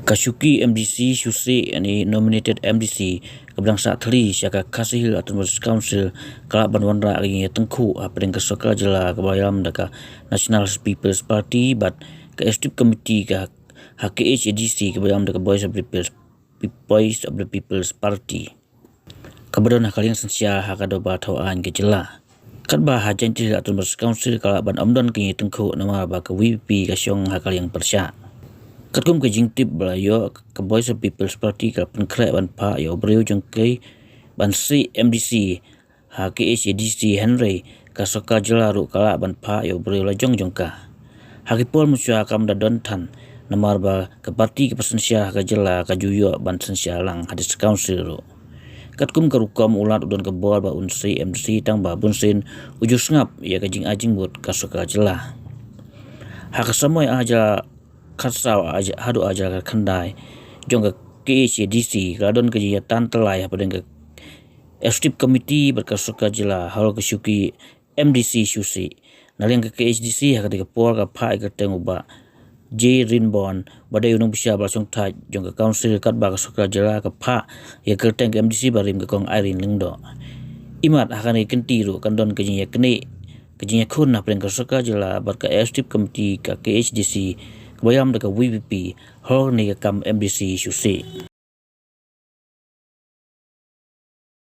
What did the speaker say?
Kashuki MDC Sieh ani nominated MDC kablang sa thli syaka kasihil atun council kala banwanra agi Iatyngkhuh apeng ka Sorkar jela ka Ialam daka National People's Party but ka Executive Committee ka Khadc ka Ialam daka Voice of the People's Party kabadon hakaling sensia hakado ba thawaan ke jela kadba hajan til atun council kala ban amdon ki Iatyngkhuh nama ba ka VP ka syong hakaling persya Katkum ke jingtip belayo ke Voice of People's Party ka penkret ban pa yo breu jengkai ban si MDC Khadc Henry ka Sorkar jelaru kala ban pa yo breu la jongka hakipol musya kam da dontan namar ba ke parti ke presensia ka jela ka juyo ban sensia lang hadis council ro katkum karukam ulat udon ke bol ba unsi MDC tang ba bunsin ujus ngap ya ka jing ajing bot ka Sorkar jela hakasamoy aja Khadc hadu aja khandai jong ke Khadc radon ke ya tan telai apa dengan Executive Committee berka Sorkar jela hal ke syuki MDC Sieh naliang ke Khadc hakati ke por ka phai ke tenguba J Rinbon badai unung bisya balasong thai jong ke council kat ba ka Sorkar jela ke pha ya ke teng MDC barim ke kong Irene lingdo imat hakani kentiru kandon ke Iaknieh ke Iatyngkhuh na preng ke Sorkar jela berka Executive Committee ka Khadc Bayam dekat VP hor ni kam MDC Sieh